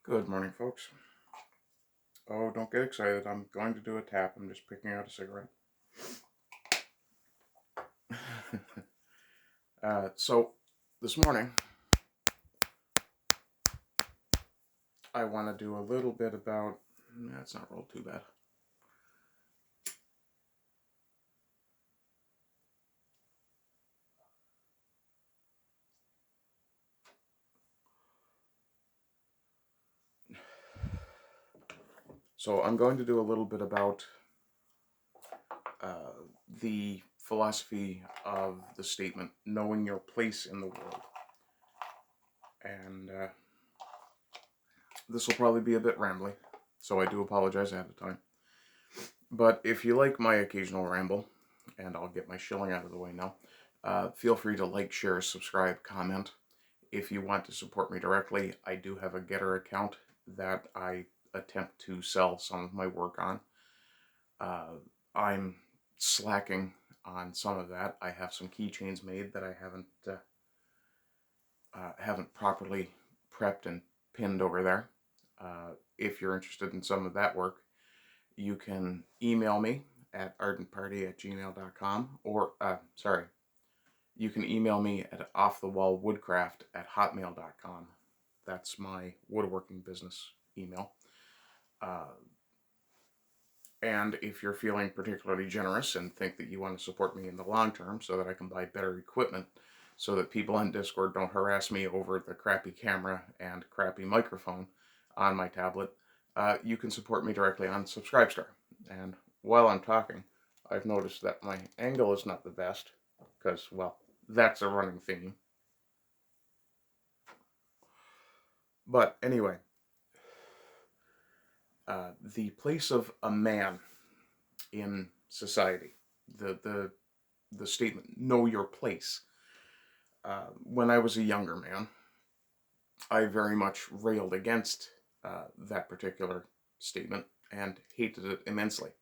Good morning, folks. Oh, don't get excited. I'm going to do a tap. I'm just picking out a cigarette. So, this morning, I want to do a little bit about. That's not rolled too bad. So, I'm going to do a little bit about the philosophy of the statement, knowing your place in the world. And this will probably be a bit rambly, so I do apologize ahead of time. But if you like my occasional ramble, and I'll get my shilling out of the way now, feel free to like, share, subscribe, comment. If you want to support me directly, I do have a Getter account that I attempt to sell some of my work on. I'm slacking on some of that. I have some keychains made that I haven't properly prepped and pinned over there. If you're interested in some of that work, you can email me at ardentparty@gmail.com, or you can email me at offthewallwoodcraft@hotmail.com. That's my woodworking business email. And if you're feeling particularly generous and think that you want to support me in the long term so that I can buy better equipment so that people on Discord don't harass me over the crappy camera and crappy microphone on my tablet, you can support me directly on Subscribestar. And while I'm talking, I've noticed that my angle is not the best because, well, that's a running theme. But anyway, the place of a man in society, the statement, know your place. When I was a younger man, I very much railed against that particular statement and hated it immensely.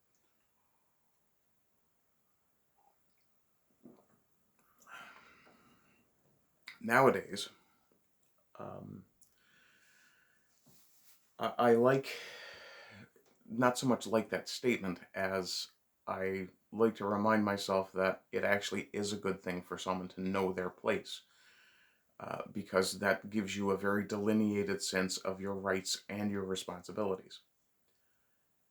Nowadays, I like, not so much like that statement as I like to remind myself that it actually is a good thing for someone to know their place. Because that gives you a very delineated sense of your rights and your responsibilities.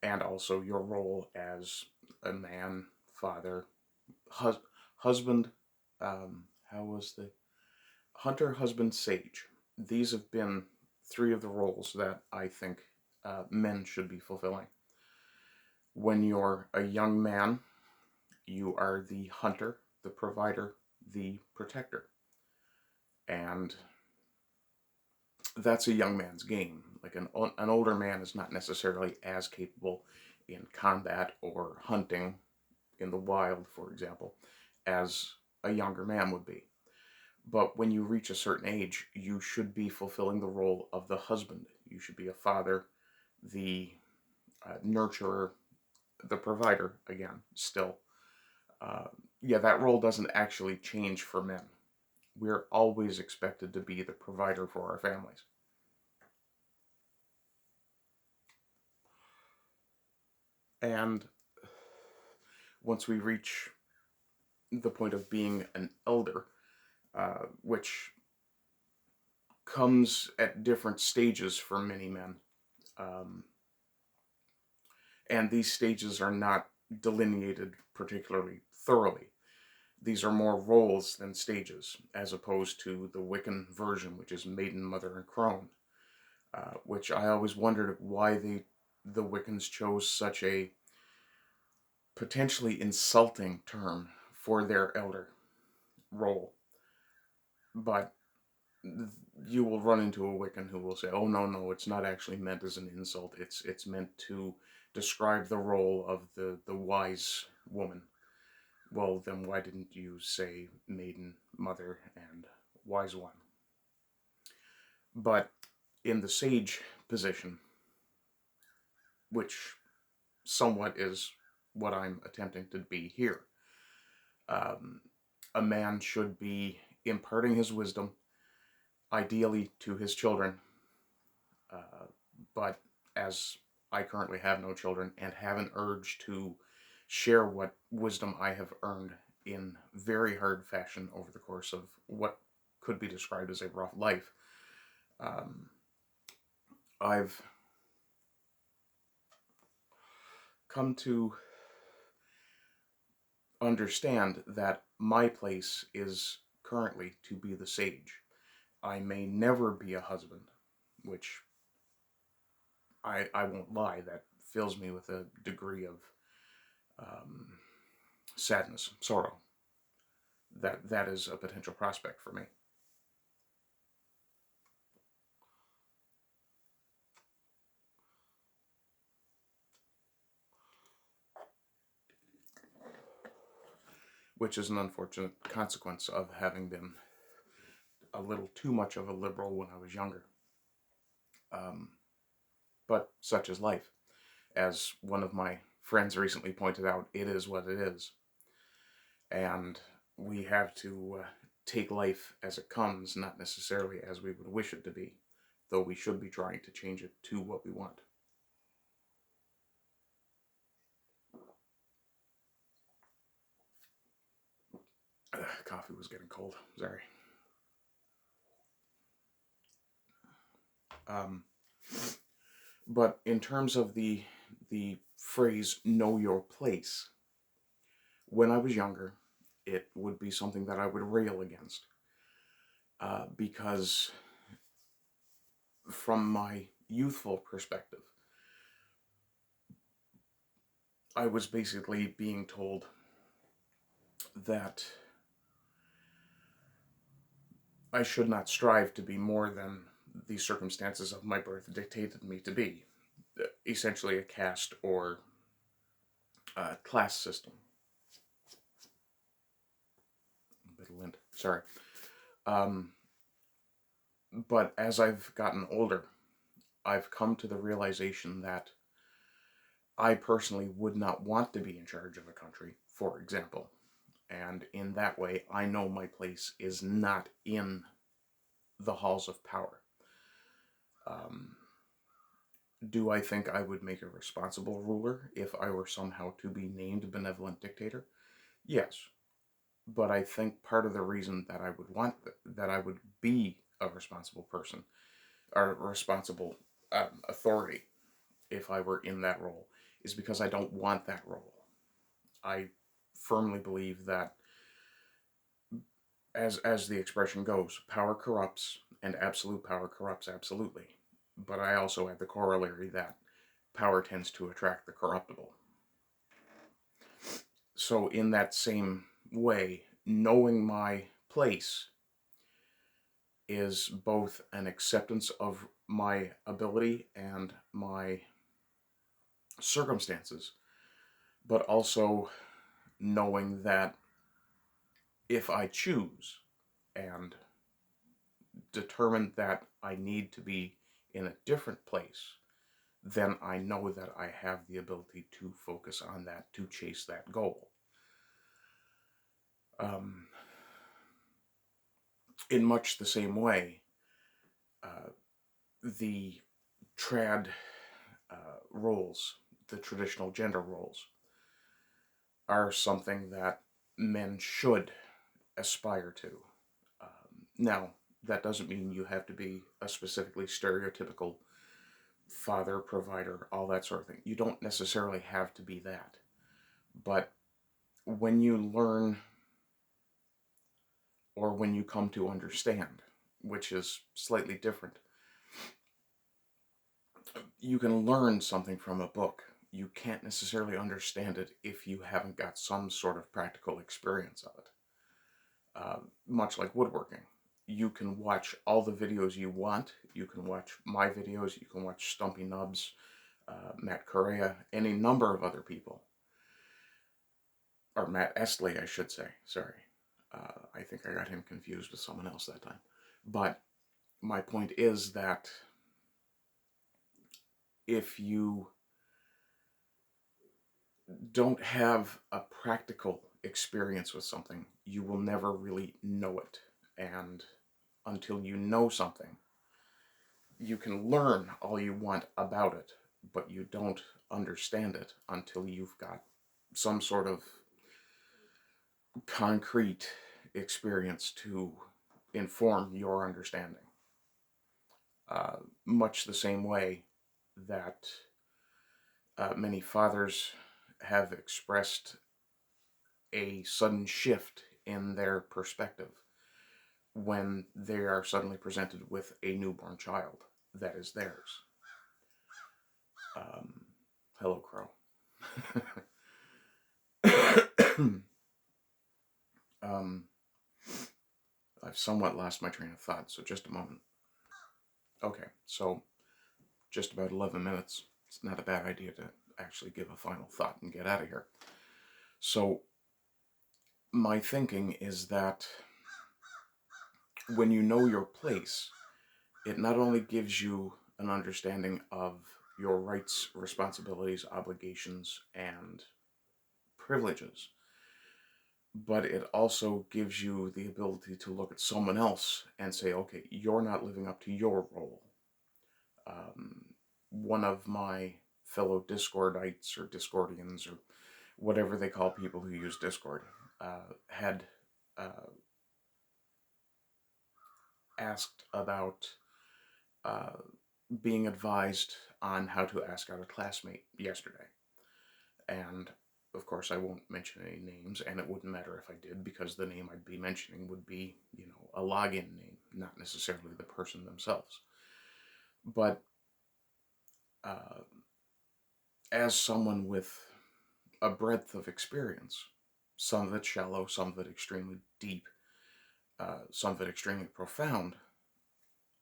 And also your role as a man, father, husband, how was the hunter, husband, sage. These have been three of the roles that I think men should be fulfilling. When you're a young man, you are the hunter, the provider, the protector. And that's a young man's game. Like an older man is not necessarily as capable in combat or hunting in the wild, for example, as a younger man would be. But when you reach a certain age, you should be fulfilling the role of the husband. You should be a father, the nurturer, the provider, again, still. Yeah, that role doesn't actually change for men. We're always expected to be the provider for our families. And once we reach the point of being an elder, which comes at different stages for many men. And these stages are not delineated particularly thoroughly. These are more roles than stages, as opposed to the Wiccan version, which is maiden, mother, and crone, which I always wondered why the Wiccans chose such a potentially insulting term for their elder role. But you will run into a Wiccan who will say, "Oh no, it's not actually meant as an insult. It's meant to describe the role of the wise woman." Well, then why didn't you say maiden, mother, and wise one? But in the sage position, which somewhat is what I'm attempting to be here, a man should be imparting his wisdom, ideally to his children, But as I currently have no children and have an urge to share what wisdom I have earned in very hard fashion over the course of what could be described as a rough life, I've come to understand that my place is currently to be the sage. I may never be a husband, which I won't lie, that fills me with a degree of sadness, sorrow. That is a potential prospect for me. Which is an unfortunate consequence of having been a little too much of a liberal when I was younger. But such is life. As one of my friends recently pointed out, it is what it is. And we have to take life as it comes, not necessarily as we would wish it to be, though we should be trying to change it to what we want. Coffee was getting cold, sorry. But in terms of the phrase "know your place," when I was younger, it would be something that I would rail against, because from my youthful perspective, I was basically being told that I should not strive to be more than the circumstances of my birth dictated me to be, essentially a caste or class system. A bit of lint, sorry. But as I've gotten older, I've come to the realization that I personally would not want to be in charge of a country, for example. And in that way, I know my place is not in the halls of power. Do I think I would make a responsible ruler if I were somehow to be named benevolent dictator? Yes. But I think part of the reason that I would want that I would be a responsible person or a responsible authority if I were in that role is because I don't want that role. I firmly believe that, as the expression goes, power corrupts and absolute power corrupts absolutely. But I also add the corollary that power tends to attract the corruptible. So in that same way, knowing my place is both an acceptance of my ability and my circumstances, but also knowing that if I choose and determine that I need to be in a different place, then I know that I have the ability to focus on that, to chase that goal. In much the same way, the trad roles, the traditional gender roles, are something that men should aspire to. Now, that doesn't mean you have to be a specifically stereotypical father, provider, all that sort of thing. You don't necessarily have to be that. But when you learn, or when you come to understand, which is slightly different, you can learn something from a book. You can't necessarily understand it if you haven't got some sort of practical experience of it. Much like woodworking. You can watch all the videos you want. You can watch my videos. You can watch Stumpy Nubs, Matt Correa, any number of other people. Or Matt Estley, I should say. Sorry. I think I got him confused with someone else that time. But my point is that if you don't have a practical experience with something, you will never really know it. And until you know something, you can learn all you want about it, but you don't understand it until you've got some sort of concrete experience to inform your understanding. Much the same way that many fathers have expressed a sudden shift in their perspective when they are suddenly presented with a newborn child that is theirs. Um, Hello, Crow. um, I've somewhat lost my train of thought, so just a moment. Okay, so just about 11 minutes. It's not a bad idea to actually give a final thought and get out of here. So, my thinking is that when you know your place, it not only gives you an understanding of your rights, responsibilities, obligations, and privileges, but it also gives you the ability to look at someone else and say, okay, you're not living up to your role. One of my fellow Discordites or Discordians or whatever they call people who use Discord had asked about being advised on how to ask out a classmate yesterday. And of course, I won't mention any names, and it wouldn't matter if I did, because the name I'd be mentioning would be, a login name, not necessarily the person themselves. But as someone with a breadth of experience, some of it shallow, some of it extremely deep, some of it extremely profound,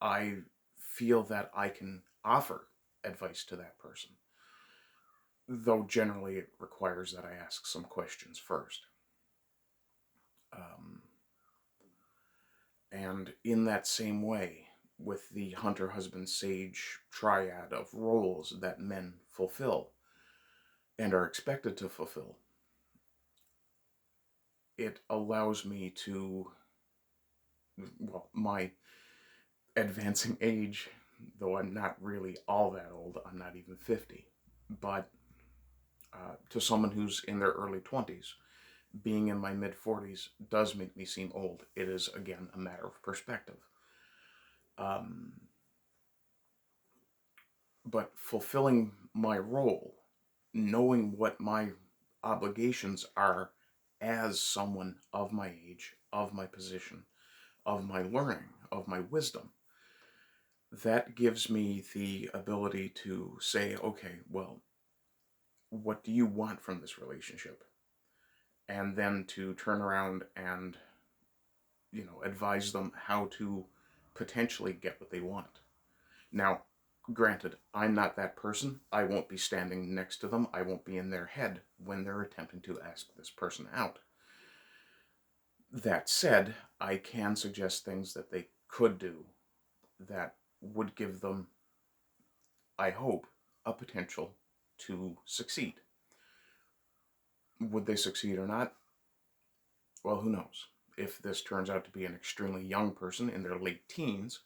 I feel that I can offer advice to that person. Though generally it requires that I ask some questions first. And in that same way, with the hunter, husband, sage triad of roles that men fulfill and are expected to fulfill, it allows me to, well, my advancing age, though I'm not really all that old, I'm not even 50, but to someone who's in their early 20s, being in my mid-40s does make me seem old. It is, again, a matter of perspective. But fulfilling my role, knowing what my obligations are as someone of my age, of my position, of my learning, of my wisdom, that gives me the ability to say, okay, well, what do you want from this relationship? And then to turn around and, advise them how to potentially get what they want. Now, granted, I'm not that person. I won't be standing next to them. I won't be in their head when they're attempting to ask this person out. That said, I can suggest things that they could do that would give them, I hope, a potential to succeed. Would they succeed or not? Well, who knows? If this turns out to be an extremely young person in their late teens,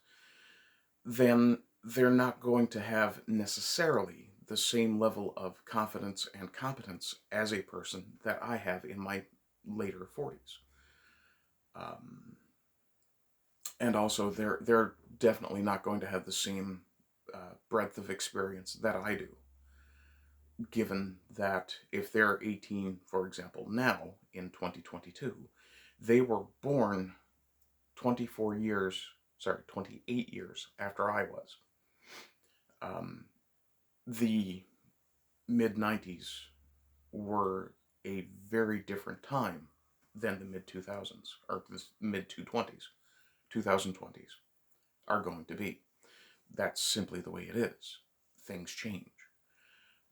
then they're not going to have necessarily the same level of confidence and competence as a person that I have in my later 40s. And also, they're definitely not going to have the same breadth of experience that I do. Given that if they're 18, for example, now in 2022, they were born 28 years after I was. The mid-90s were a very different time than the mid-2000s, or the mid-2020s. 2020s are going to be. That's simply the way it is. Things change.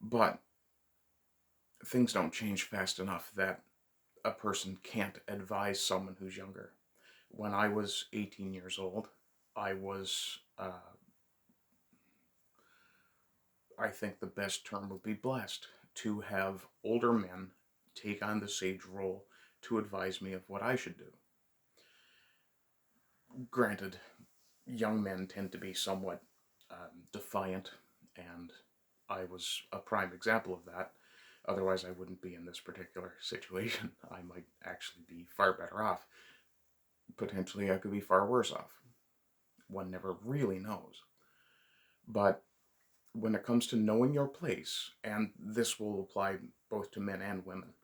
But things don't change fast enough that a person can't advise someone who's younger. When I was 18 years old, I was, I think the best term would be blessed to have older men take on the sage role to advise me of what I should do. Granted, young men tend to be somewhat defiant, and I was a prime example of that. Otherwise, I wouldn't be in this particular situation. I might actually be far better off. Potentially, I could be far worse off. One never really knows. But when it comes to knowing your place, and this will apply both to men and women,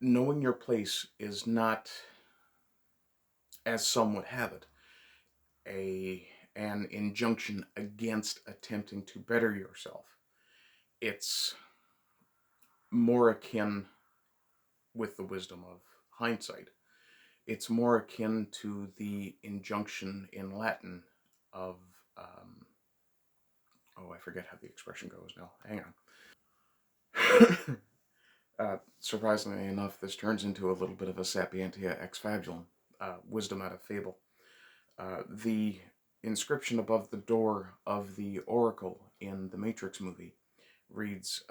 knowing your place is not, as some would have it, an injunction against attempting to better yourself. It's more akin, with the wisdom of hindsight, it's more akin to the injunction in Latin of, oh, I forget how the expression goes now. Hang on. Surprisingly enough, this turns into a little bit of a sapientia ex fabulum, wisdom out of fable. The inscription above the door of the oracle in the Matrix movie reads,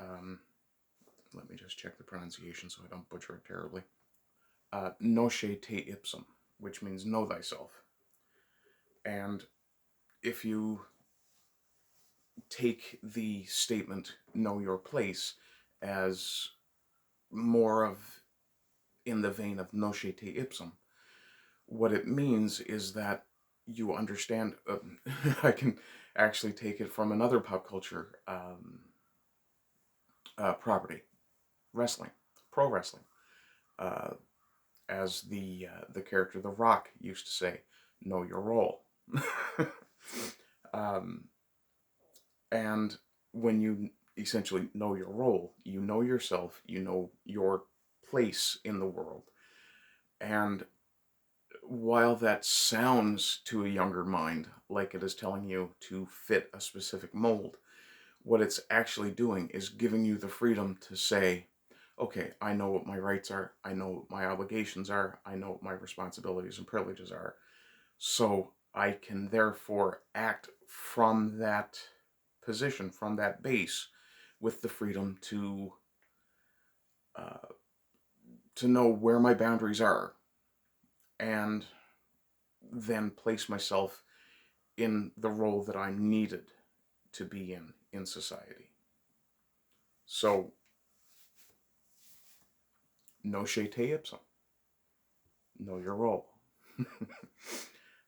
let me just check the pronunciation so I don't butcher it terribly, Nosce te Ipsum, which means know thyself. And if you take the statement, know your place, as more of in the vein of Nosce te Ipsum, what it means is that you understand, I can actually take it from another pop culture property, wrestling, pro wrestling. As the character The Rock used to say, know your role. And when you essentially know your role, you know yourself, you know your place in the world. And while that sounds to a younger mind like it is telling you to fit a specific mold, what it's actually doing is giving you the freedom to say, okay, I know what my rights are, I know what my obligations are, I know what my responsibilities and privileges are, so I can therefore act from that position, from that base, with the freedom to know where my boundaries are, and then place myself in the role that I'm needed to be in society. So, Nosce te Ipsum. Know your role.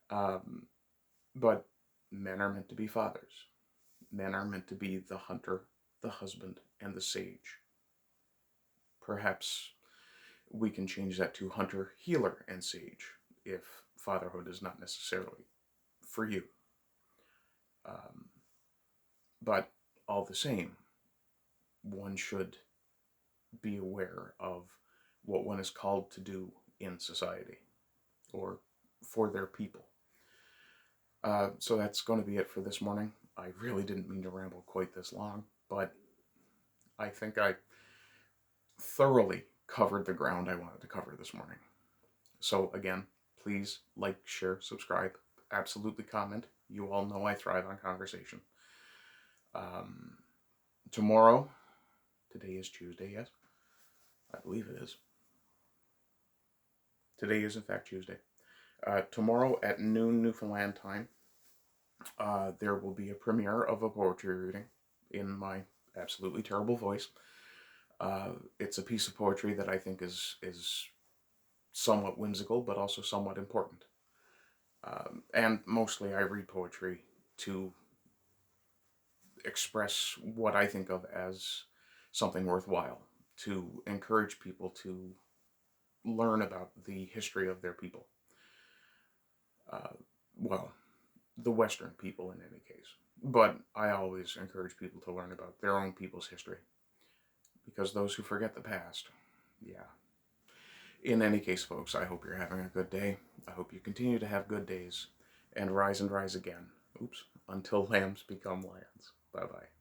But men are meant to be fathers. Men are meant to be the hunter, the husband, and the sage. Perhaps we can change that to hunter, healer, and sage, if fatherhood is not necessarily for you. But all the same, one should be aware of what one is called to do in society, or for their people. So that's going to be it for this morning. I really didn't mean to ramble quite this long, but I think I thoroughly covered the ground I wanted to cover this morning. So again, please like, share, subscribe, absolutely comment. You all know I thrive on conversation. Tomorrow, today is Tuesday, yes? I believe it is. Today is in fact Tuesday. Tomorrow at noon Newfoundland Time, there will be a premiere of a poetry reading in my absolutely terrible voice. It's a piece of poetry that I think is somewhat whimsical, but also somewhat important. And mostly I read poetry to express what I think of as something worthwhile, to encourage people to learn about the history of their people. Well, the Western people in any case. But I always encourage people to learn about their own people's history, because those who forget the past, yeah. In any case, folks, I hope you're having a good day. I hope you continue to have good days, and rise again. Oops, until lambs become lions. Bye-bye.